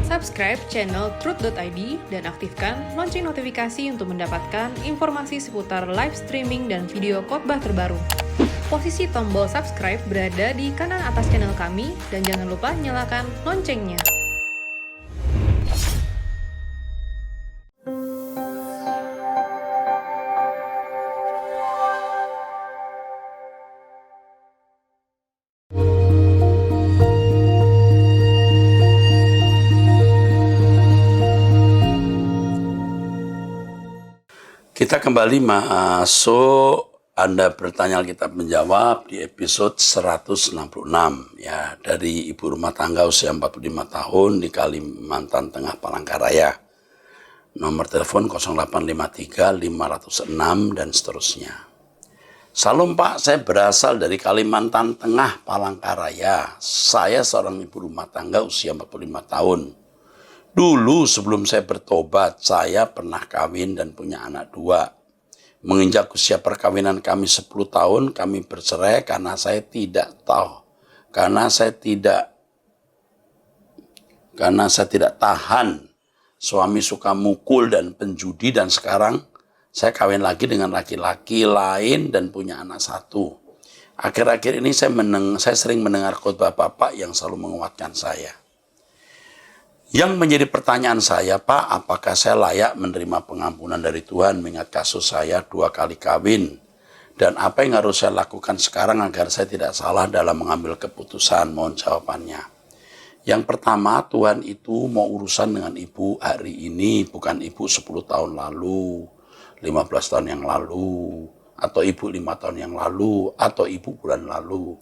Subscribe channel Truth.id dan aktifkan lonceng notifikasi untuk mendapatkan informasi seputar live streaming dan video khotbah terbaru. Posisi tombol subscribe berada di kanan atas channel kami dan jangan lupa nyalakan loncengnya. Kita kembali masuk Anda bertanya Alkitab menjawab di episode 166 ya, dari ibu rumah tangga usia 45 tahun di Kalimantan Tengah, Palangkaraya. Nomor telepon 0853 506 dan seterusnya. Salam Pak, saya berasal dari Kalimantan Tengah, Palangkaraya. Saya seorang ibu rumah tangga usia 45 tahun. Dulu sebelum saya bertobat, saya pernah kawin dan punya anak 2. Menginjak usia perkawinan kami 10 tahun, kami bercerai karena saya tidak tahan. Suami suka mukul dan penjudi, dan sekarang saya kawin lagi dengan laki-laki lain dan punya anak 1. Akhir-akhir ini saya sering mendengar khotbah Bapak yang selalu menguatkan saya. Yang menjadi pertanyaan saya, Pak, apakah saya layak menerima pengampunan dari Tuhan mengingat kasus saya 2 kali kawin? Dan apa yang harus saya lakukan sekarang agar saya tidak salah dalam mengambil keputusan? Mohon jawabannya. Yang pertama, Tuhan itu mau urusan dengan ibu hari ini, bukan ibu 10 tahun lalu, 15 tahun yang lalu, atau ibu 5 tahun yang lalu, atau ibu bulan lalu.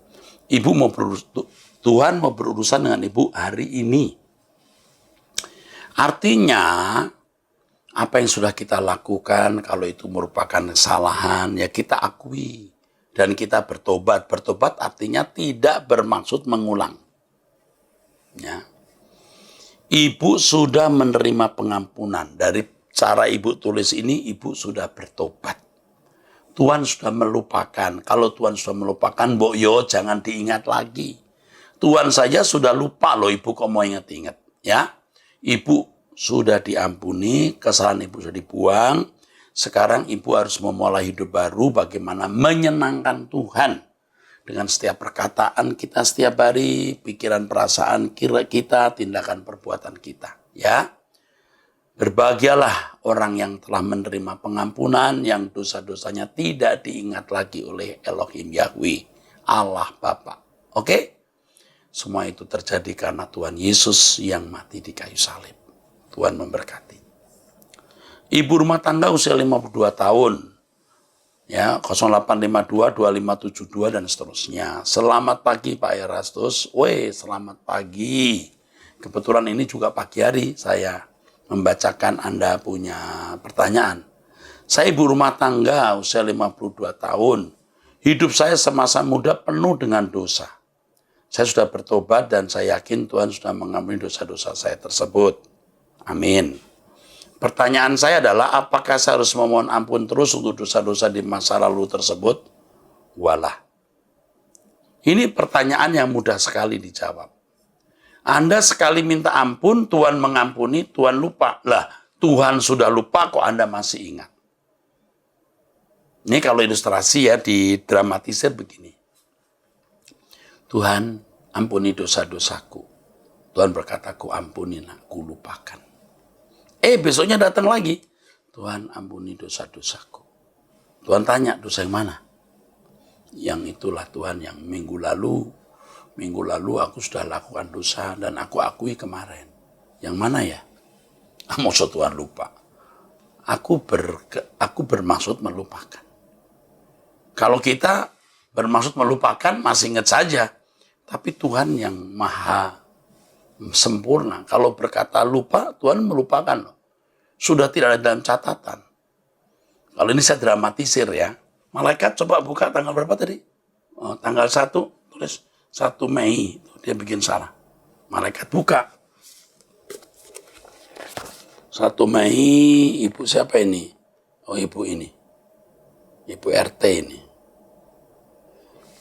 Tuhan mau berurusan dengan ibu hari ini. Artinya, apa yang sudah kita lakukan, kalau itu merupakan kesalahan, ya kita akui. Dan kita bertobat. Bertobat artinya tidak bermaksud mengulang. Ya. Ibu sudah menerima pengampunan. Dari cara ibu tulis ini, ibu sudah bertobat. Tuhan sudah melupakan. Kalau Tuhan sudah melupakan, jangan diingat lagi. Tuhan saja sudah lupa loh, ibu kok mau ingat-ingat. Ya. Ibu sudah diampuni, kesalahan ibu sudah dibuang. Sekarang ibu harus memulai hidup baru, bagaimana menyenangkan Tuhan. Dengan setiap perkataan kita setiap hari, pikiran perasaan kita, tindakan perbuatan kita. Ya, berbahagialah orang yang telah menerima pengampunan, yang dosa-dosanya tidak diingat lagi oleh Elohim Yahweh, Allah Bapa. Oke? Semua itu terjadi karena Tuhan Yesus yang mati di kayu salib. Tuhan memberkati. Ibu rumah tangga usia 52 tahun. Ya, 0852 2572 dan seterusnya. Selamat pagi Pak Erastus. Selamat pagi. Kebetulan ini juga pagi hari saya membacakan Anda punya pertanyaan. Saya ibu rumah tangga usia 52 tahun. Hidup saya semasa muda penuh dengan dosa. Saya sudah bertobat dan saya yakin Tuhan sudah mengampuni dosa-dosa saya tersebut. Amin. Pertanyaan saya adalah, apakah saya harus memohon ampun terus untuk dosa-dosa di masa lalu tersebut? Walah. Ini pertanyaan yang mudah sekali dijawab. Anda sekali minta ampun, Tuhan mengampuni, Tuhan lupa. Lah, Tuhan sudah lupa kok Anda masih ingat. Ini kalau ilustrasi ya, didramatisir begini. Tuhan, ampuni dosa-dosaku. Tuhan berkata, ku ampuni, ku lupakan. Besoknya datang lagi. Tuhan, ampuni dosa-dosaku. Tuhan tanya, dosa yang mana? Yang itulah Tuhan yang minggu lalu aku sudah lakukan dosa dan aku akui kemarin. Yang mana ya? Maksud Tuhan lupa. Aku bermaksud melupakan. Kalau kita bermaksud melupakan, masih ingat saja. Tapi Tuhan yang maha sempurna. Kalau berkata lupa, Tuhan melupakan loh. Sudah tidak ada dalam catatan. Kalau ini saya dramatisir ya. Malaikat coba buka tanggal berapa tadi? Tanggal 1, tulis 1 Mei. Dia bikin salah. Malaikat buka. 1 Mei, ibu siapa ini? Ibu ini. Ibu RT ini.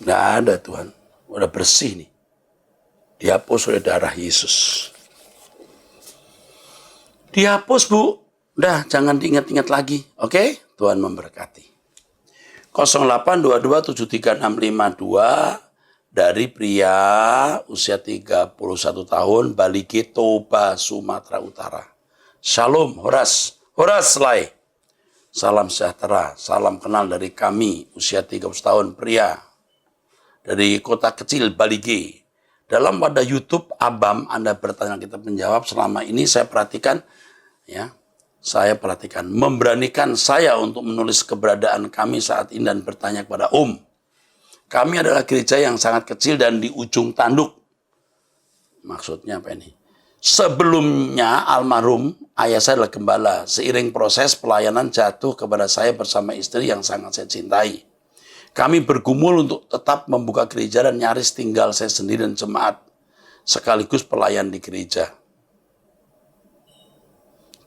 Nggak ada Tuhan. Udah bersih nih. Dihapus oleh darah Yesus. Dihapus, Bu. Udah, jangan diingat-ingat lagi. Oke? Tuhan memberkati. 0822736552 dari pria usia 31 tahun, Baligi, Toba, Sumatera Utara. Shalom, Horas. Horas, Lai. Salam sejahtera, salam kenal dari kami, usia 30 tahun, pria. Dari kota kecil, Baligi. Dalam wadah YouTube Abam, Anda bertanya, kita menjawab. Selama ini saya perhatikan, ya, memberanikan saya untuk menulis keberadaan kami saat ini dan bertanya kepada Om. Kami adalah gereja yang sangat kecil dan di ujung tanduk. Maksudnya apa ini? Sebelumnya almarhum ayah saya adalah gembala. Seiring proses pelayanan jatuh kepada saya bersama istri yang sangat saya cintai. Kami bergumul untuk tetap membuka gereja dan nyaris tinggal saya sendiri dan jemaat. Sekaligus pelayan di gereja.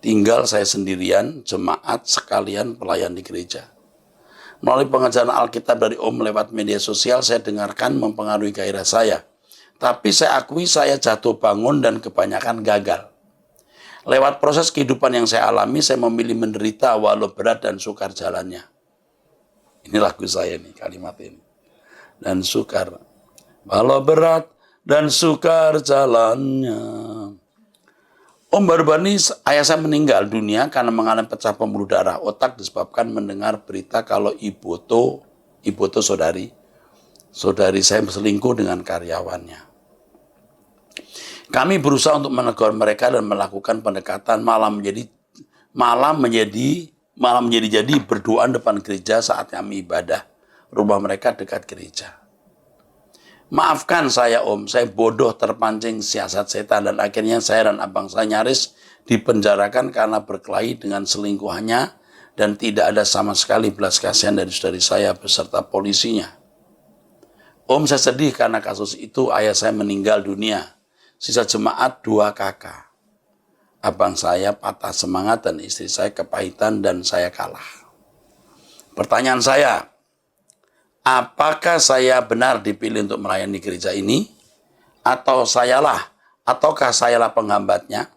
Tinggal saya sendirian, jemaat sekalian pelayan di gereja. Melalui pengajaran Alkitab dari Om lewat media sosial, saya dengarkan mempengaruhi gairah saya. Tapi saya akui saya jatuh bangun dan kebanyakan gagal. Lewat proses kehidupan yang saya alami, saya memilih menderita walau berat dan sukar jalannya. Ini lagu saya nih, kalimat ini. Dan sukar, walau berat dan sukar jalannya. Om baru-baru ini ayah saya meninggal dunia karena mengalami pecah pembuluh darah otak disebabkan mendengar berita kalau Ibu To saudari saya selingkuh dengan karyawannya. Kami berusaha untuk menegur mereka dan melakukan pendekatan malam menjadi berdoa depan gereja saat kami ibadah. Rumah mereka dekat gereja. Maafkan saya Om, saya bodoh terpancing siasat setan dan akhirnya saya dan abang saya nyaris dipenjarakan karena berkelahi dengan selingkuhannya dan tidak ada sama sekali belas kasihan dari saudari saya beserta polisinya. Om, saya sedih karena kasus itu ayah saya meninggal dunia. Sisa jemaat 2 kakak. Abang saya patah semangat dan istri saya kepahitan dan saya kalah. Pertanyaan saya, apakah saya benar dipilih untuk melayani gereja ini? Ataukah sayalah penghambatnya?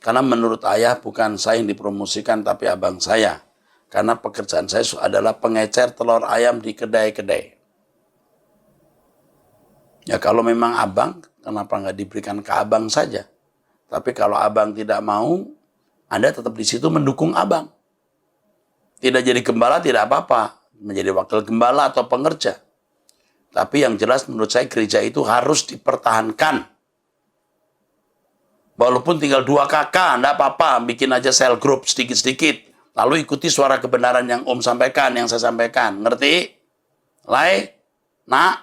Karena menurut ayah bukan saya yang dipromosikan tapi abang saya. Karena pekerjaan saya adalah pengecer telur ayam di kedai-kedai. Ya kalau memang abang, kenapa nggak diberikan ke abang saja? Tapi kalau abang tidak mau, Anda tetap di situ mendukung abang. Tidak jadi gembala tidak apa-apa. Menjadi wakil gembala atau pengerja. Tapi yang jelas menurut saya gereja itu harus dipertahankan. Walaupun tinggal 2 kakak, enggak apa-apa, bikin aja sel group sedikit-sedikit. Lalu ikuti suara kebenaran yang Om sampaikan, yang saya sampaikan. Ngerti? Lai? Nak?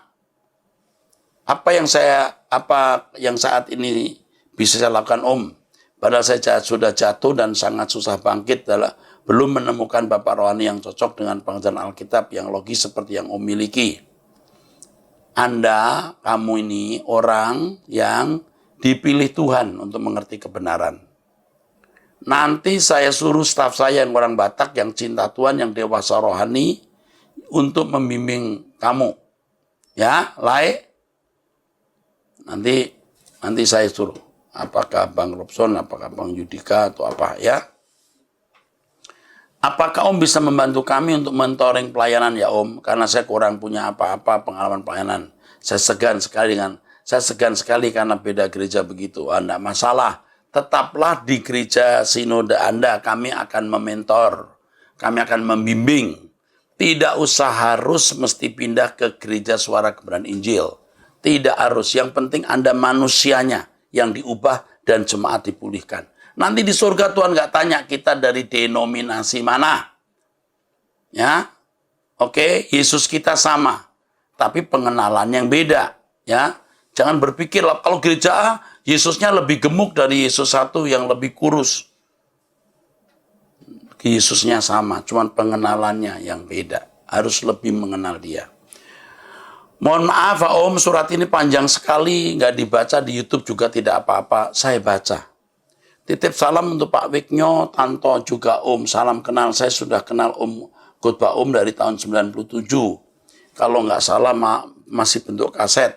Apa yang saat ini bisa saya lakukan Om? Padahal saya sudah jatuh dan sangat susah bangkit adalah belum menemukan Bapak rohani yang cocok dengan pengajaran Alkitab yang logis seperti yang Om miliki. Kamu ini orang yang dipilih Tuhan untuk mengerti kebenaran. Nanti saya suruh staf saya yang orang Batak, yang cinta Tuhan, yang dewasa rohani, untuk membimbing kamu. Ya, Lai? Nanti saya suruh. Apakah Bang Robson, apakah Bang Yudika, atau apa, ya? Apakah Om bisa membantu kami untuk mentoring pelayanan ya Om? Karena saya kurang punya apa-apa pengalaman pelayanan. Saya segan sekali karena beda gereja begitu. Tidak masalah. Tetaplah di gereja sinode Anda. Kami akan mementor. Kami akan membimbing. Tidak usah harus mesti pindah ke gereja suara kebenaran Injil. Tidak harus. Yang penting Anda manusianya yang diubah dan jemaat dipulihkan. Nanti di surga Tuhan nggak tanya kita dari denominasi mana. Ya, oke, Yesus kita sama. Tapi pengenalan yang beda. Ya, jangan berpikir kalau gereja A, Yesusnya lebih gemuk dari Yesus satu yang lebih kurus. Yesusnya sama, cuman pengenalannya yang beda. Harus lebih mengenal dia. Mohon maaf Om, surat ini panjang sekali, nggak dibaca di YouTube juga tidak apa-apa. Saya baca. Titip salam untuk Pak Wiknyo, Tanto juga Om. Salam kenal, saya sudah kenal Om khotbah Om dari tahun 97. Kalau nggak salah masih bentuk kaset.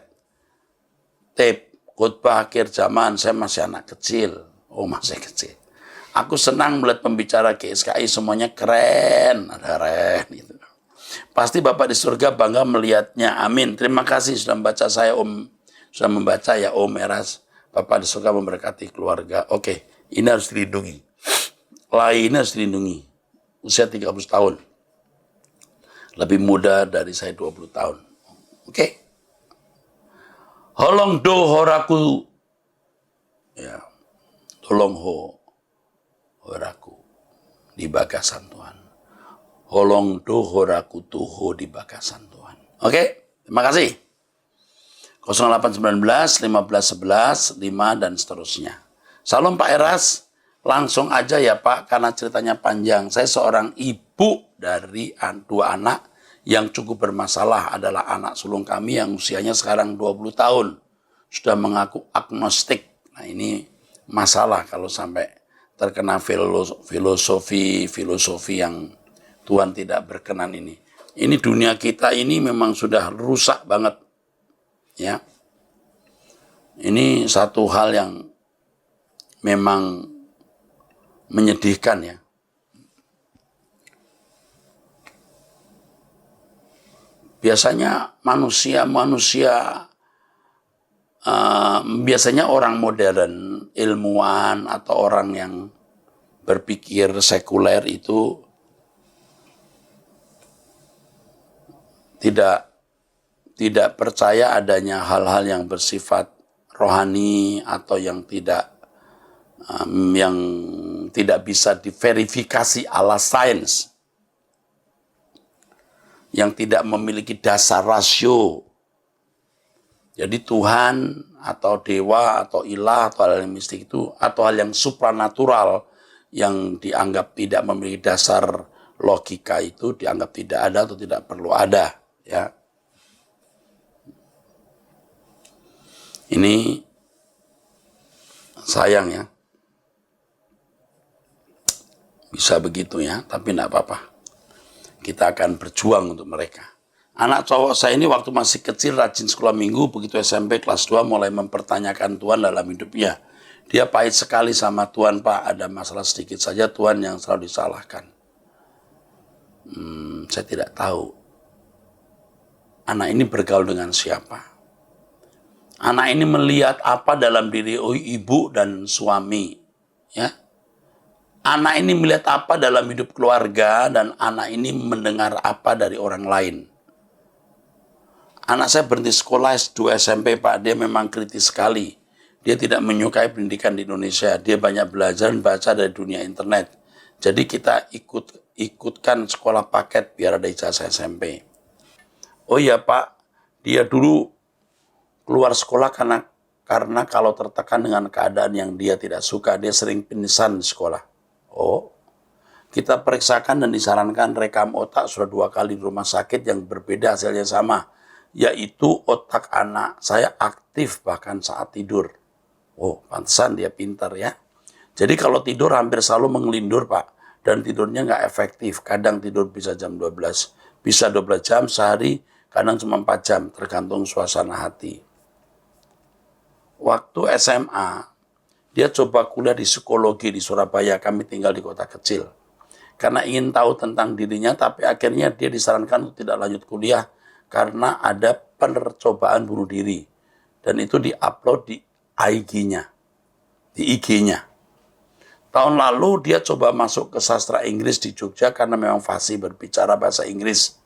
Tape khotbah akhir zaman, saya masih anak kecil. Oh masih kecil. Aku senang melihat pembicara GSKI semuanya keren, ada keren gitu. Pasti Bapak di surga bangga melihatnya. Amin. Terima kasih sudah membaca saya Om. Sudah membaca ya Om Eras. Bapak di surga memberkati keluarga. Oke, ini harus dilindungi. Lainnya harus dilindungi. Usia 30 tahun. Lebih muda dari saya 20 tahun. Oke. Holong do horaku. Ya. Tolong horaku. Di bagasan Tuhan. Holong do horaku tuho di bagasan Tuhan. Oke. Terima kasih. 0819 1511 5 dan seterusnya. Salam Pak Eras. Langsung aja ya Pak, karena ceritanya panjang. Saya seorang ibu dari 2 anak yang cukup bermasalah. Adalah anak sulung kami yang usianya sekarang 20 tahun. Sudah mengaku agnostik. Nah ini masalah kalau sampai terkena filosofi yang Tuhan tidak berkenan ini. Ini dunia kita ini memang sudah rusak banget. Ya. Ini satu hal yang memang menyedihkan ya. Biasanya biasanya orang modern, ilmuwan atau orang yang berpikir sekuler itu tidak percaya adanya hal-hal yang bersifat rohani atau yang tidak bisa diverifikasi ala sains, yang tidak memiliki dasar rasio. Jadi Tuhan atau dewa atau ilah atau hal yang mistik itu atau hal yang supranatural yang dianggap tidak memiliki dasar logika itu dianggap tidak ada atau tidak perlu ada, ya. Ini sayang ya. Bisa begitu ya, tapi tidak apa-apa. Kita akan berjuang untuk mereka. Anak cowok saya ini waktu masih kecil rajin sekolah minggu, begitu SMP kelas 2 mulai mempertanyakan Tuhan dalam hidupnya. Dia pahit sekali sama Tuhan, Pak. Ada masalah sedikit saja Tuhan yang selalu disalahkan. Saya tidak tahu. Anak ini bergaul dengan siapa? Anak ini melihat apa dalam diri ibu dan suami, ya. Anak ini melihat apa dalam hidup keluarga dan anak ini mendengar apa dari orang lain. Anak saya berhenti sekolah S2 SMP, Pak. Dia memang kritis sekali. Dia tidak menyukai pendidikan di Indonesia. Dia banyak belajar dan baca dari dunia internet. Jadi kita ikutkan sekolah paket biar ada ijazah SMP. Oh iya, Pak. Dia dulu keluar sekolah karena kalau tertekan dengan keadaan yang dia tidak suka, dia sering pingsan di sekolah. Oh, kita periksakan dan disarankan rekam otak sudah 2 kali di rumah sakit yang berbeda hasilnya sama. Yaitu otak anak saya aktif bahkan saat tidur. Oh, pantesan dia pintar ya. Jadi kalau tidur hampir selalu mengelindur, Pak. Dan tidurnya nggak efektif. Kadang tidur bisa jam 12. Bisa 12 jam sehari, kadang cuma 4 jam. Tergantung suasana hati. Waktu SMA, dia coba kuliah di psikologi di Surabaya. Kami tinggal di kota kecil. Karena ingin tahu tentang dirinya, tapi akhirnya dia disarankan untuk tidak lanjut kuliah karena ada percobaan bunuh diri. Dan itu di-upload di IG-nya. Di IG-nya. Tahun lalu dia coba masuk ke sastra Inggris di Jogja karena memang fasih berbicara bahasa Inggris.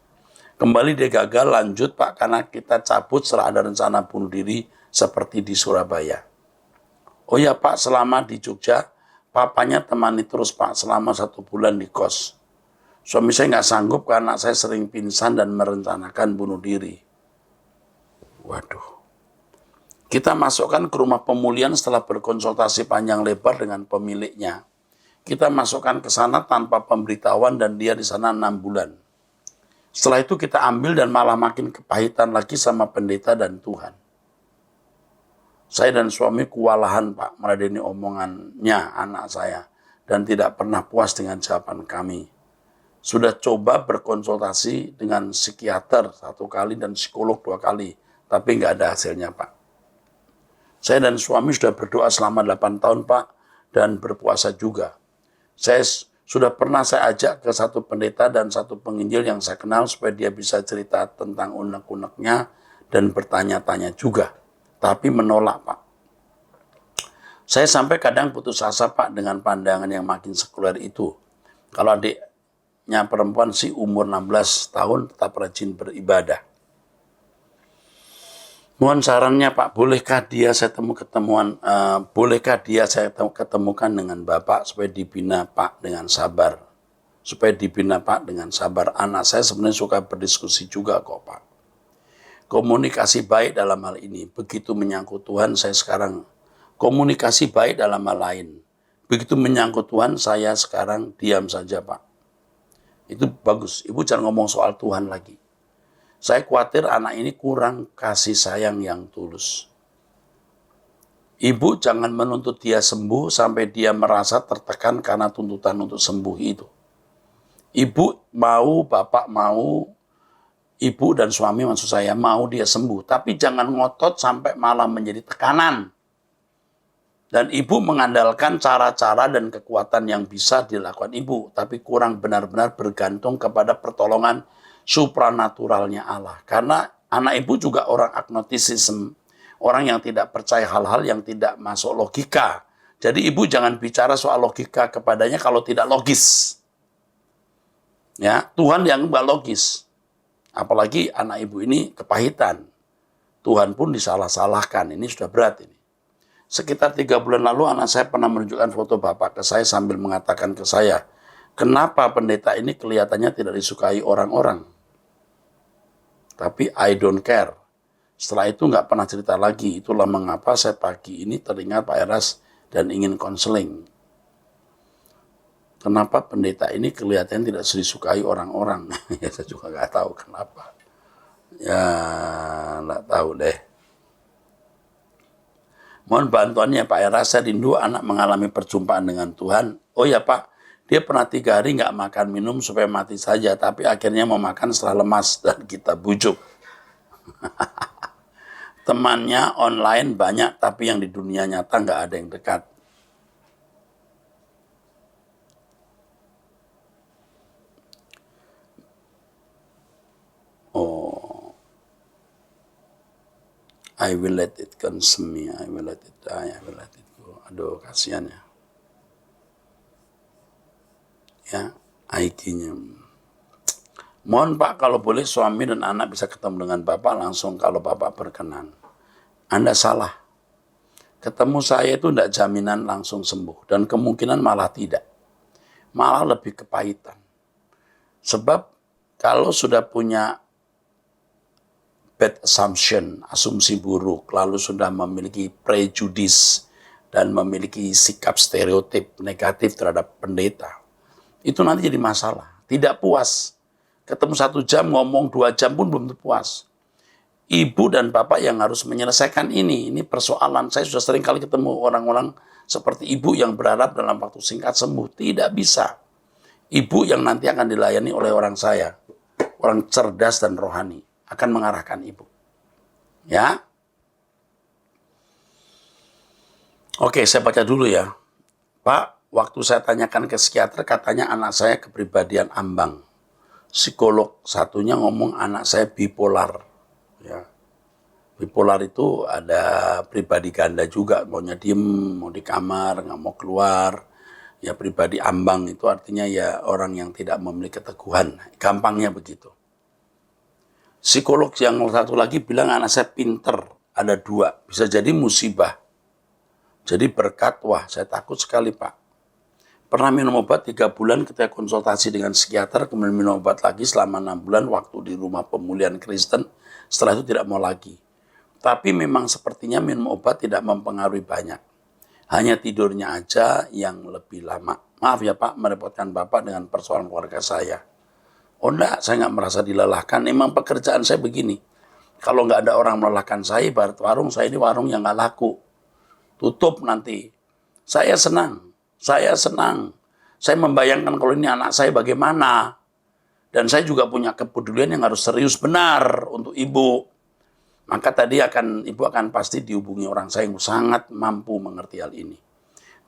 Kembali dia gagal lanjut, Pak, karena kita cabut setelah ada rencana bunuh diri seperti di Surabaya. Oh ya, Pak, selama di Jogja, papanya temani terus, Pak, selama 1 bulan di kos. Suami saya nggak sanggup karena saya sering pingsan dan merencanakan bunuh diri. Waduh. Kita masukkan ke rumah pemulihan setelah berkonsultasi panjang lebar dengan pemiliknya. Kita masukkan ke sana tanpa pemberitahuan dan dia di sana 6 bulan. Setelah itu kita ambil dan malah makin kepahitan lagi sama pendeta dan Tuhan. Saya dan suami kewalahan, Pak, meladeni omongannya anak saya dan tidak pernah puas dengan jawaban kami. Sudah coba berkonsultasi dengan psikiater 1 kali dan psikolog 2 kali, tapi nggak ada hasilnya, Pak. Saya dan suami sudah berdoa selama 8 tahun, Pak, dan berpuasa juga. Sudah pernah saya ajak ke satu pendeta dan satu penginjil yang saya kenal supaya dia bisa cerita tentang unek-uneknya dan bertanya-tanya juga. Tapi menolak, Pak. Saya sampai kadang putus asa, Pak, dengan pandangan yang makin sekuler itu. Kalau adiknya perempuan sih umur 16 tahun tetap rajin beribadah. Mohon sarannya, Pak, bolehkah dia saya ketemukan dengan Bapak supaya dibina, Pak, dengan sabar. Supaya dibina, Pak, dengan sabar. Anak saya sebenarnya suka berdiskusi juga kok, Pak. Komunikasi baik dalam hal ini. Begitu menyangkut Tuhan, saya sekarang komunikasi baik dalam hal lain. Begitu menyangkut Tuhan, saya sekarang diam saja, Pak. Itu bagus. Ibu jangan ngomong soal Tuhan lagi. Saya khawatir anak ini kurang kasih sayang yang tulus. Ibu jangan menuntut dia sembuh sampai dia merasa tertekan karena tuntutan untuk sembuh itu. Ibu mau, bapak mau, ibu dan suami maksud saya mau dia sembuh. Tapi jangan ngotot sampai malah menjadi tekanan. Dan ibu mengandalkan cara-cara dan kekuatan yang bisa dilakukan ibu. Tapi kurang benar-benar bergantung kepada pertolongan supranaturalnya Allah. Karena anak ibu juga orang agnosticism, orang yang tidak percaya hal-hal yang tidak masuk logika. Jadi ibu jangan bicara soal logika kepadanya kalau tidak logis. Ya, Tuhan yang enggak logis. Apalagi anak ibu ini kepahitan. Tuhan pun disalah-salahkan. Ini sudah berat ini. Sekitar 3 bulan lalu anak saya pernah menunjukkan foto bapak ke saya sambil mengatakan ke saya, kenapa pendeta ini kelihatannya tidak disukai orang-orang? Tapi I don't care. Setelah itu nggak pernah cerita lagi. Itulah mengapa saya pagi ini teringat Pak Eras dan ingin konseling. Kenapa pendeta ini kelihatannya tidak disukai orang-orang? Ya saya juga nggak tahu kenapa. Ya nggak tahu deh. Mohon bantuannya Pak Eras, saya rindu anak mengalami perjumpaan dengan Tuhan. Oh ya Pak, dia pernah 3 hari nggak makan minum supaya mati saja, tapi akhirnya mau makan setelah lemas dan kita bujuk. Temannya online banyak, tapi yang di dunia nyata nggak ada yang dekat. Oh, I will let it consume me, I will let it die, I will let it go. Aduh, kasihan ya. Ya, IG-nya. Mohon Pak, kalau boleh suami dan anak bisa ketemu dengan Bapak langsung kalau Bapak berkenan. Anda salah. Ketemu saya itu tidak jaminan langsung sembuh. Dan kemungkinan malah tidak. Malah lebih kepahitan. Sebab kalau sudah punya bad assumption, asumsi buruk, lalu sudah memiliki prejudice dan memiliki sikap stereotip negatif terhadap pendeta, itu nanti jadi masalah. Tidak puas. Ketemu 1 jam, ngomong 2 jam pun belum puas. Ibu dan bapak yang harus menyelesaikan ini. Ini persoalan. Saya sudah sering kali ketemu orang-orang seperti ibu yang berharap dalam waktu singkat sembuh. Tidak bisa. Ibu yang nanti akan dilayani oleh orang saya. Orang cerdas dan rohani. Akan mengarahkan ibu. Ya. Oke, saya baca dulu ya. Pak, waktu saya tanyakan ke psikiater, katanya anak saya kepribadian ambang. Psikolog satunya ngomong anak saya bipolar. Ya. Bipolar itu ada pribadi ganda juga, maunya diem, mau di kamar, nggak mau keluar. Ya pribadi ambang itu artinya ya orang yang tidak memiliki keteguhan. Gampangnya begitu. Psikolog yang satu lagi bilang anak saya pinter, ada 2, bisa jadi musibah. Jadi berkat, wah saya takut sekali Pak. Pernah minum obat 3 bulan ketika konsultasi dengan psikiater, kemudian minum obat lagi selama 6 bulan waktu di rumah pemulihan Kristen, setelah itu tidak mau lagi. Tapi memang sepertinya minum obat tidak mempengaruhi banyak. Hanya tidurnya aja yang lebih lama. Maaf ya Pak, merepotkan Bapak dengan persoalan keluarga saya. Oh enggak, saya nggak merasa dilelahkan, memang pekerjaan saya begini. Kalau nggak ada orang melelahkan saya, ibarat warung, saya ini warung yang nggak laku. Tutup nanti. Saya senang. Saya membayangkan kalau ini anak saya bagaimana. Dan saya juga punya kepedulian yang harus serius benar untuk ibu. Maka tadi ibu akan pasti dihubungi orang saya yang sangat mampu mengerti hal ini.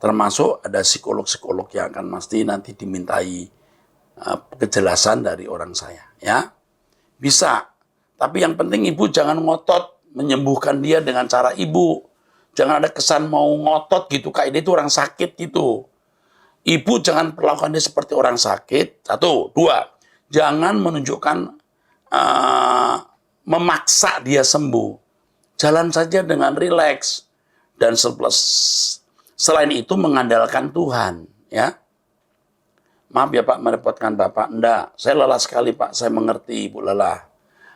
Termasuk ada psikolog-psikolog yang akan pasti nanti dimintai kejelasan dari orang saya. Ya, bisa. Tapi yang penting ibu jangan ngotot menyembuhkan dia dengan cara ibu. Jangan ada kesan mau ngotot gitu, kayak dia itu orang sakit gitu. Ibu jangan perlakukan dia seperti orang sakit. 1, 2, jangan menunjukkan memaksa dia sembuh. Jalan saja dengan rileks. Dan selain itu mengandalkan Tuhan, ya. Maaf ya Pak, merepotkan Bapak. Enggak, saya lelah sekali Pak, saya mengerti Ibu lelah.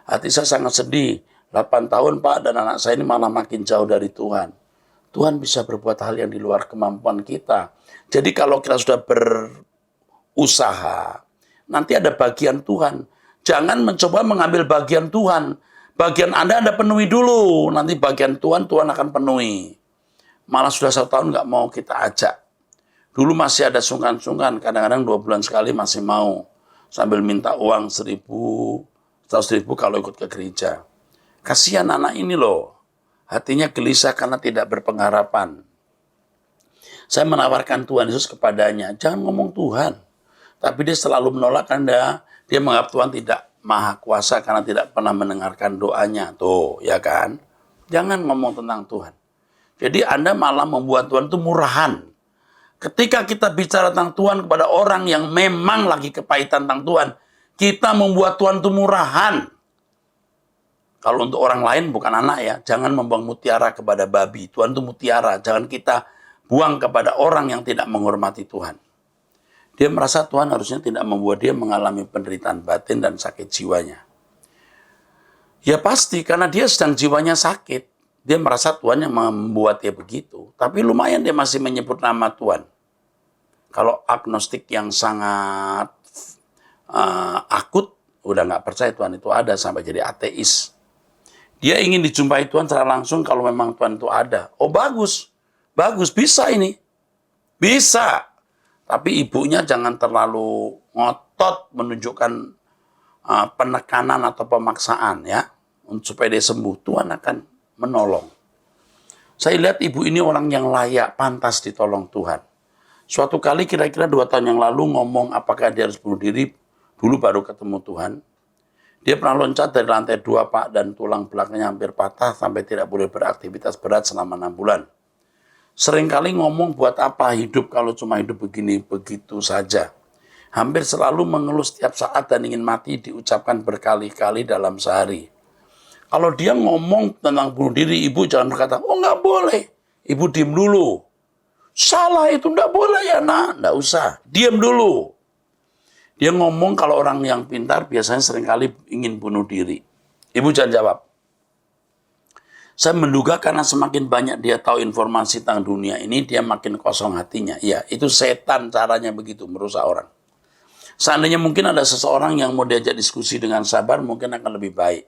Hati saya sangat sedih. 8 tahun Pak, dan anak saya ini malah makin jauh dari Tuhan. Tuhan bisa berbuat hal yang di luar kemampuan kita. Jadi kalau kita sudah berusaha, nanti ada bagian Tuhan. Jangan mencoba mengambil bagian Tuhan. Bagian Anda penuhi dulu. Nanti bagian Tuhan akan penuhi. Malah sudah 1 tahun nggak mau kita ajak. Dulu masih ada sungkan-sungkan, kadang-kadang 2 bulan sekali masih mau. Sambil minta uang 1.000, 100.000 kalau ikut ke gereja. Kasihan anak ini loh. Hatinya gelisah karena tidak berpengharapan. Saya menawarkan Tuhan Yesus kepadanya. Jangan ngomong Tuhan. Tapi dia selalu menolak Anda. Dia menganggap Tuhan tidak maha kuasa karena tidak pernah mendengarkan doanya. Tuh, ya kan? Jangan ngomong tentang Tuhan. Jadi Anda malah membuat Tuhan itu murahan. Ketika kita bicara tentang Tuhan kepada orang yang memang lagi kepahitan tentang Tuhan, kita membuat Tuhan itu murahan. Kalau untuk orang lain bukan anak ya, jangan membuang mutiara kepada babi. Tuhan itu mutiara, jangan kita buang kepada orang yang tidak menghormati Tuhan. Dia merasa Tuhan harusnya tidak membuat dia mengalami penderitaan batin dan sakit jiwanya. Ya pasti, karena dia sedang jiwanya sakit. Dia merasa Tuhan yang membuat dia begitu. Tapi lumayan dia masih menyebut nama Tuhan. Kalau agnostik yang sangat akut, udah nggak percaya Tuhan itu ada sampai jadi ateis. Dia ingin dijumpai Tuhan secara langsung kalau memang Tuhan itu ada. Oh bagus, bagus, bisa ini. Bisa. Tapi ibunya jangan terlalu ngotot menunjukkan penekanan atau pemaksaan ya. Supaya dia sembuh, Tuhan akan menolong. Saya lihat ibu ini orang yang layak, pantas ditolong Tuhan. Suatu kali kira-kira 2 tahun yang lalu ngomong apakah dia harus bunuh diri, dulu baru ketemu Tuhan. Dia pernah loncat dari lantai 2 Pak, dan tulang belakangnya hampir patah sampai tidak boleh beraktivitas berat selama 6 bulan. Seringkali ngomong buat apa hidup kalau cuma hidup begini begitu saja. Hampir selalu mengeluh setiap saat dan ingin mati diucapkan berkali-kali dalam sehari. Kalau dia ngomong tentang bunuh diri, ibu jangan berkata, oh nggak boleh. Ibu diam dulu. Salah itu nggak boleh ya nak. Nggak usah, diam dulu. Dia ngomong kalau orang yang pintar biasanya seringkali ingin bunuh diri. Ibu jangan jawab. Saya menduga karena semakin banyak dia tahu informasi tentang dunia ini, dia makin kosong hatinya. Ya, itu setan caranya begitu, merusak orang. Seandainya mungkin ada seseorang yang mau diajak diskusi dengan sabar, mungkin akan lebih baik.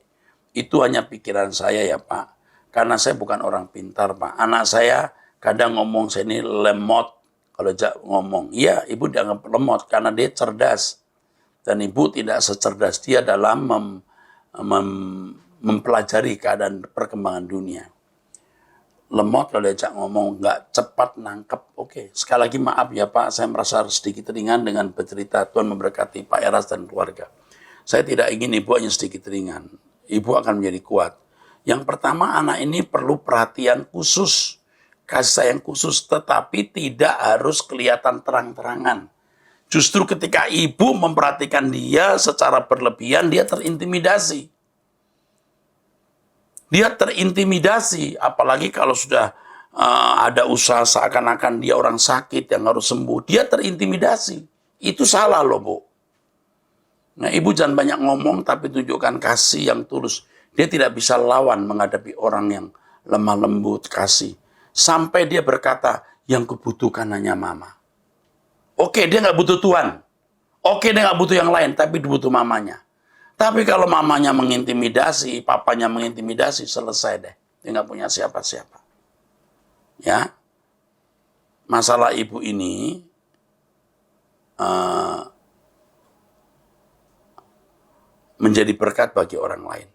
Itu hanya pikiran saya ya Pak. Karena saya bukan orang pintar Pak. Anak saya kadang ngomong saya ini lemot. Kalau ngomong, iya ibu dianggap lemot karena dia cerdas. Dan ibu tidak secerdas dia dalam mempelajari keadaan perkembangan dunia. Lemot kalau diajak ngomong, nggak cepat nangkep. Oke, sekali lagi maaf ya Pak, saya merasa sedikit ringan dengan bercerita. Tuhan memberkati Pak Eras dan keluarga. Saya tidak ingin ibu hanya sedikit ringan. Ibu akan menjadi kuat. Yang pertama, anak ini perlu perhatian khusus. Kasih sayang khusus, tetapi tidak harus kelihatan terang-terangan. Justru ketika ibu memperhatikan dia secara berlebihan, dia terintimidasi. Dia terintimidasi, apalagi kalau sudah ada usaha seakan-akan dia orang sakit yang harus sembuh. Dia terintimidasi. Itu salah loh Bu. Nah ibu jangan banyak ngomong, tapi tunjukkan kasih yang tulus. Dia tidak bisa lawan menghadapi orang yang lemah lembut kasih. Sampai dia berkata, yang kubutuhkan hanya mama. Oke, dia nggak butuh Tuhan. Oke, dia nggak butuh yang lain, tapi dia butuh mamanya. Tapi kalau mamanya mengintimidasi, papanya mengintimidasi, selesai deh. Dia nggak punya siapa-siapa. Ya, masalah ibu ini menjadi berkat bagi orang lain.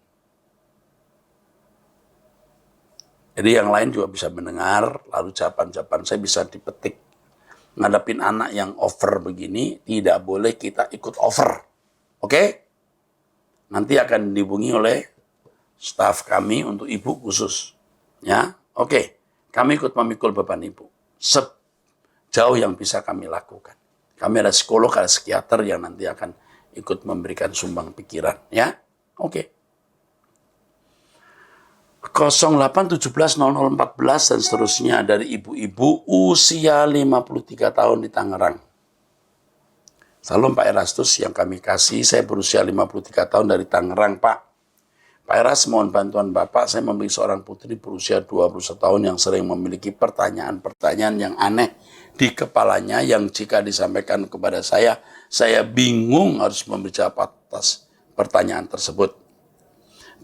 Jadi yang lain juga bisa mendengar, lalu jawaban-jawaban saya bisa dipetik ngadapin anak yang over begini, tidak boleh kita ikut over. Oke? Nanti akan dihubungi oleh staf kami untuk ibu khusus. Ya, oke. Kami ikut memikul beban ibu. Sejauh yang bisa kami lakukan. Kami ada psikolog, ada psikiater yang nanti akan ikut memberikan sumbang pikiran. Ya, oke. 08170014 dan seterusnya dari ibu-ibu usia 53 tahun di Tangerang. Salam Pak Erastus yang kami kasih, saya berusia 53 tahun dari Tangerang, Pak. Pak Eras, mohon bantuan Bapak, saya memiliki seorang putri berusia 21 tahun yang sering memiliki pertanyaan-pertanyaan yang aneh di kepalanya yang jika disampaikan kepada saya bingung harus memberi jawab atas pertanyaan tersebut.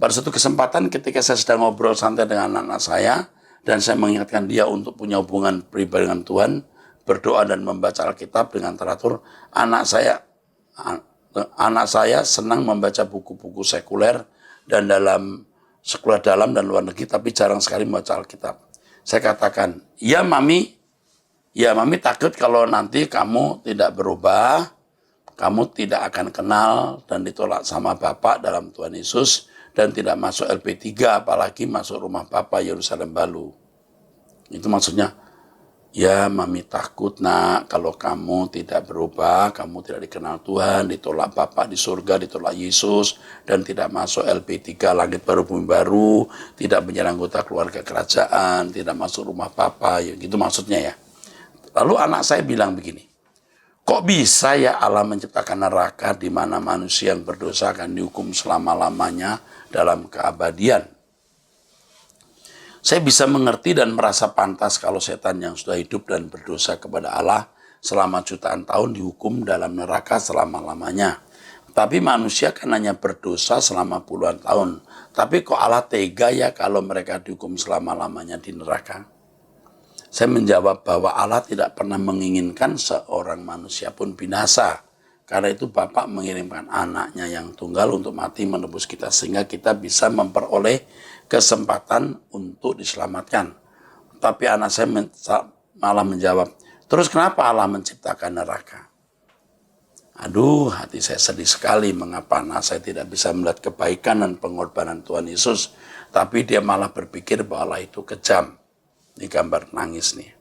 Pada suatu kesempatan ketika saya sedang ngobrol santai dengan anak saya, dan saya mengingatkan dia untuk punya hubungan pribadi dengan Tuhan, berdoa dan membaca Alkitab dengan teratur, anak saya senang membaca buku-buku sekuler dan sekolah dalam dan luar negeri, tapi jarang sekali membaca Alkitab. Saya katakan, ya mami takut kalau nanti kamu tidak berubah, kamu tidak akan kenal dan ditolak sama Bapak dalam Tuhan Yesus, dan tidak masuk LP3, apalagi masuk rumah Bapa Yerusalem Baru. Itu maksudnya, ya mami takut nak, kalau kamu tidak berubah, kamu tidak dikenal Tuhan, ditolak Bapa di surga, ditolak Yesus, dan tidak masuk LP3, langit baru, bumi baru, tidak menjadi anggota keluarga kerajaan, tidak masuk rumah Bapa, ya, gitu maksudnya ya. Lalu anak saya bilang begini, kok bisa ya Allah menciptakan neraka di mana manusia yang berdosa akan dihukum selama-lamanya dalam keabadian? Saya bisa mengerti dan merasa pantas kalau setan yang sudah hidup dan berdosa kepada Allah selama jutaan tahun dihukum dalam neraka selama-lamanya. Tapi manusia kan hanya berdosa selama puluhan tahun. Tapi kok Allah tega ya kalau mereka dihukum selama-lamanya di neraka? Saya menjawab bahwa Allah tidak pernah menginginkan seorang manusia pun binasa. Karena itu Bapak mengirimkan anaknya yang tunggal untuk mati menebus kita. Sehingga kita bisa memperoleh kesempatan untuk diselamatkan. Tapi anak saya malah menjawab, terus kenapa Allah menciptakan neraka? Aduh, hati saya sedih sekali mengapa anak saya tidak bisa melihat kebaikan dan pengorbanan Tuhan Yesus. Tapi dia malah berpikir bahwa Allah itu kejam. Ini gambar nangis nih.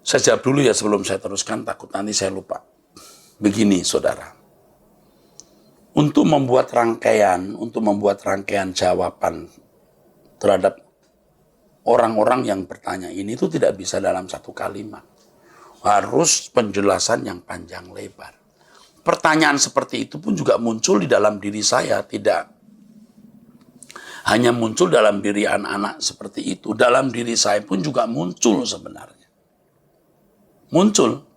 Saya jawab dulu ya sebelum saya teruskan, takut nanti saya lupa. Begini saudara, untuk membuat rangkaian jawaban terhadap orang-orang yang bertanya ini itu tidak bisa dalam satu kalimat. Harus penjelasan yang panjang lebar. Pertanyaan seperti itu pun juga muncul di dalam diri saya, tidak hanya muncul dalam diri anak-anak seperti itu, dalam diri saya pun juga muncul sebenarnya. Muncul.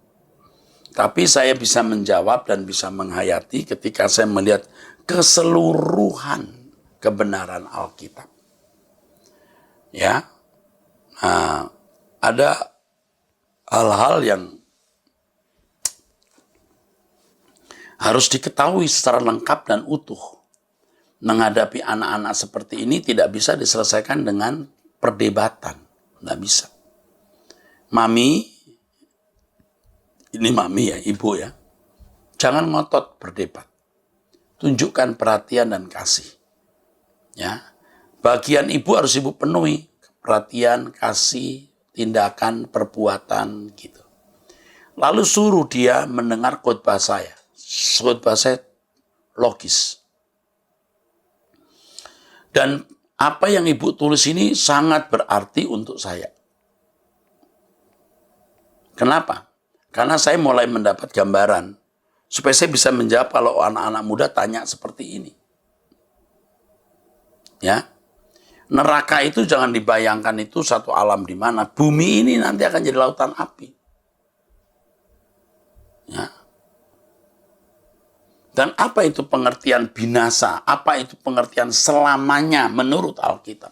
Tapi saya bisa menjawab dan bisa menghayati ketika saya melihat keseluruhan kebenaran Alkitab. Ya. Nah, ada hal-hal yang harus diketahui secara lengkap dan utuh. Menghadapi anak-anak seperti ini tidak bisa diselesaikan dengan perdebatan. Tidak bisa. Mami, ini mami ya, ibu ya. Jangan ngotot berdebat. Tunjukkan perhatian dan kasih. Ya. Bagian ibu harus ibu penuhi. Perhatian, kasih, tindakan, perbuatan gitu. Lalu suruh dia mendengar khotbah saya. Khotbah saya logis. Dan apa yang ibu tulis ini sangat berarti untuk saya. Kenapa? Karena saya mulai mendapat gambaran supaya saya bisa menjawab kalau anak-anak muda tanya seperti ini. Ya. Neraka itu jangan dibayangkan itu satu alam di mana bumi ini nanti akan jadi lautan api. Ya. Dan apa itu pengertian binasa? Apa itu pengertian selamanya menurut Alkitab?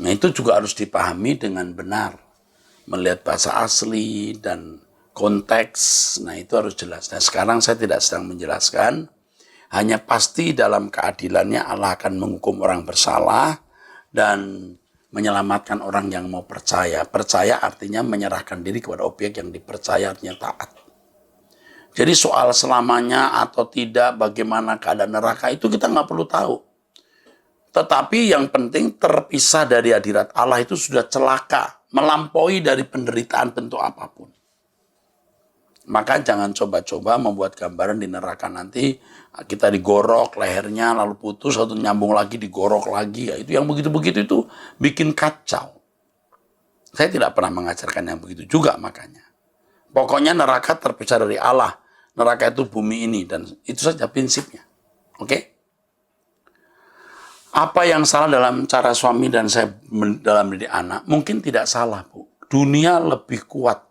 Nah itu juga harus dipahami dengan benar. Melihat bahasa asli dan konteks, nah itu harus jelas. Nah sekarang saya tidak sedang menjelaskan, hanya pasti dalam keadilannya Allah akan menghukum orang bersalah dan menyelamatkan orang yang mau percaya. Percaya artinya menyerahkan diri kepada objek yang dipercaya, artinya taat. Jadi soal selamanya atau tidak, bagaimana keadaan neraka, itu kita nggak perlu tahu. Tetapi yang penting terpisah dari hadirat Allah itu sudah celaka, melampaui dari penderitaan bentuk apapun. Maka jangan coba-coba membuat gambaran di neraka nanti kita digorok lehernya lalu putus atau nyambung lagi digorok lagi. Ya, itu yang begitu-begitu itu bikin kacau. Saya tidak pernah mengajarkan yang begitu juga makanya. Pokoknya neraka terpisah dari Allah. Neraka itu bumi ini dan itu saja prinsipnya. Oke? Apa yang salah dalam cara suami dan saya dalam mendidik anak? Mungkin tidak salah, Bu. Dunia lebih kuat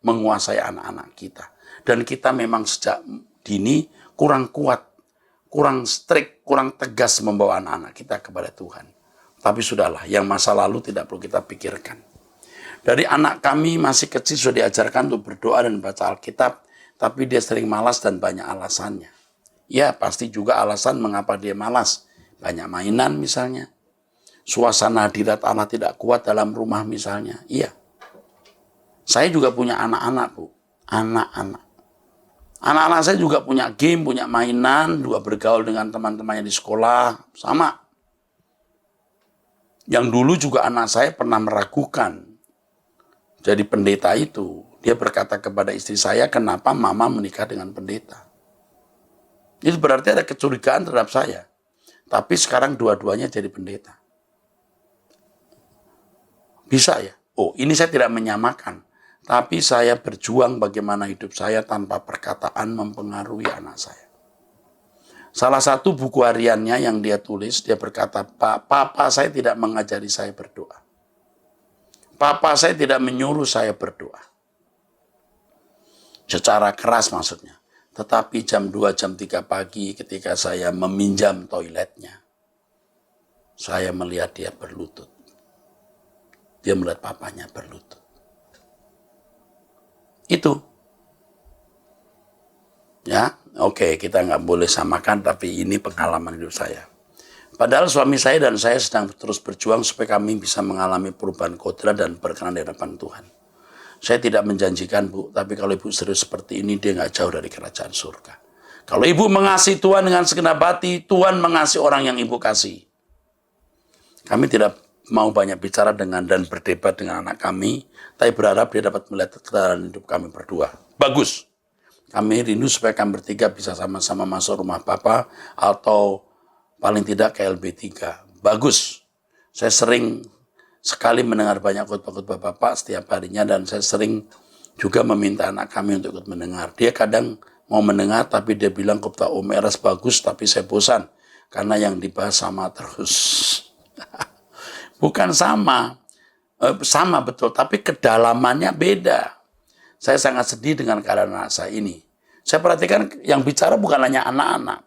menguasai anak-anak kita. Dan kita memang sejak dini kurang kuat, kurang strict, kurang tegas membawa anak-anak kita kepada Tuhan. Tapi sudahlah, yang masa lalu tidak perlu kita pikirkan. Dari anak kami masih kecil sudah diajarkan untuk berdoa dan baca Alkitab, tapi dia sering malas dan banyak alasannya. Ya, pasti juga alasan mengapa dia malas. Banyak mainan misalnya. Suasana hadirat Allah tidak kuat dalam rumah misalnya. Iya. Saya juga punya anak-anak, Bu. Anak-anak. Anak-anak saya juga punya game, punya mainan, juga bergaul dengan teman-temannya di sekolah. Sama. Yang dulu juga anak saya pernah meragukan. Jadi pendeta itu. Dia berkata kepada istri saya, kenapa mama menikah dengan pendeta? Itu berarti ada kecurigaan terhadap saya. Tapi sekarang dua-duanya jadi pendeta. Bisa ya? Oh, ini saya tidak menyamakan. Tapi saya berjuang bagaimana hidup saya tanpa perkataan mempengaruhi anak saya. Salah satu buku hariannya yang dia tulis, dia berkata, Papa saya tidak mengajari saya berdoa. Papa saya tidak menyuruh saya berdoa. Secara keras maksudnya. Tetapi jam 2, jam 3 pagi ketika saya meminjam toiletnya, saya melihat dia berlutut. Dia melihat papanya berlutut. Itu. Ya, oke, kita nggak boleh samakan, tapi ini pengalaman hidup saya. Padahal suami saya dan saya sedang terus berjuang supaya kami bisa mengalami perubahan kodrat dan berkenan di hadapan Tuhan. Saya tidak menjanjikan, Bu, tapi kalau Ibu serius seperti ini, dia nggak jauh dari kerajaan surga. Kalau Ibu mengasihi Tuhan dengan segenap hati, Tuhan mengasihi orang yang Ibu kasih. Kami tidak mau banyak bicara dengan dan berdebat dengan anak kami, tapi berharap dia dapat melihat keterangan hidup kami berdua. Bagus. Kami rindu supaya kami bertiga bisa sama-sama masuk rumah Bapa atau paling tidak ke LB3. Bagus. Saya sering sekali mendengar banyak khotbah-khotbah Bapak setiap harinya dan saya sering juga meminta anak kami untuk ikut mendengar. Dia kadang mau mendengar tapi dia bilang khotbah Om Eras bagus tapi saya bosan karena yang dibahas sama terus. Bukan sama. Sama betul, tapi kedalamannya beda. Saya sangat sedih dengan keadaan anak saya ini. Saya perhatikan yang bicara bukan hanya anak-anak.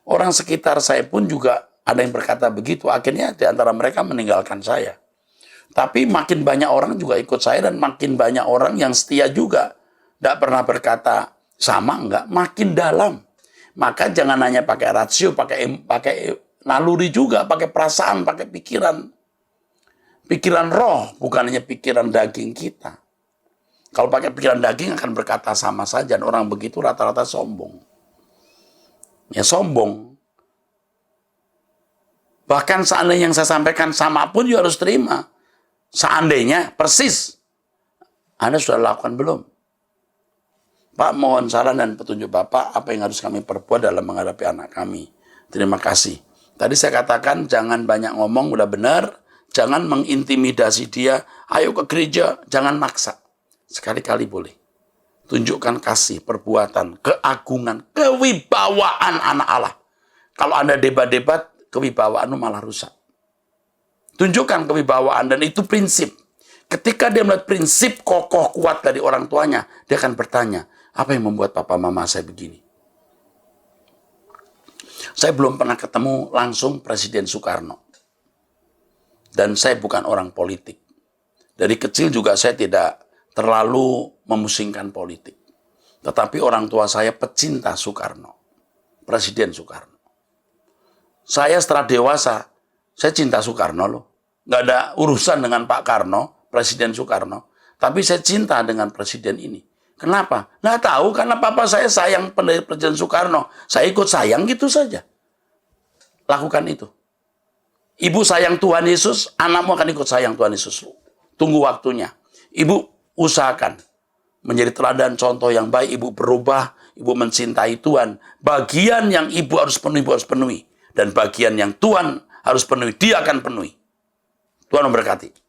Orang sekitar saya pun juga ada yang berkata begitu. Akhirnya di antara mereka meninggalkan saya. Tapi makin banyak orang juga ikut saya dan makin banyak orang yang setia juga. Tidak pernah berkata sama, enggak. Makin dalam. Maka jangan hanya pakai rasio, pakai naluri juga, pakai perasaan, pakai pikiran. Pikiran roh, bukan hanya pikiran daging kita. Kalau pakai pikiran daging akan berkata sama saja. Dan orang begitu rata-rata sombong. Ya sombong. Bahkan seandainya yang saya sampaikan sama pun juga harus terima. Seandainya persis. Anda sudah lakukan belum? Pak, mohon saran dan petunjuk Bapak apa yang harus kami perbuat dalam menghadapi anak kami. Terima kasih. Tadi saya katakan jangan banyak ngomong, udah benar. Jangan mengintimidasi dia. Ayo ke gereja, jangan maksa. Sekali-kali boleh. Tunjukkan kasih, perbuatan, keagungan, kewibawaan anak Allah. Kalau Anda debat-debat, kewibawaanmu malah rusak. Tunjukkan kewibawaan dan itu prinsip. Ketika dia melihat prinsip kokoh kuat dari orang tuanya, dia akan bertanya, apa yang membuat papa mama saya begini? Saya belum pernah ketemu langsung Presiden Soekarno. Dan saya bukan orang politik. Dari kecil juga saya tidak terlalu memusingkan politik. Tetapi orang tua saya pecinta Soekarno. Presiden Soekarno. Saya setelah dewasa, saya cinta Soekarno loh. nggak ada urusan dengan Pak Karno, Presiden Soekarno, tapi saya cinta dengan Presiden ini. Kenapa? Nggak tahu, karena papa saya sayang Presiden Soekarno. Saya ikut sayang gitu saja. Lakukan itu. Ibu sayang Tuhan Yesus, anakmu akan ikut sayang Tuhan Yesus. Tunggu waktunya. Ibu usahakan menjadi teladan contoh yang baik. Ibu berubah, ibu mencintai Tuhan. Bagian yang ibu harus penuhi. Dan bagian yang Tuhan harus penuhi, dia akan penuhi. Tuhan memberkati.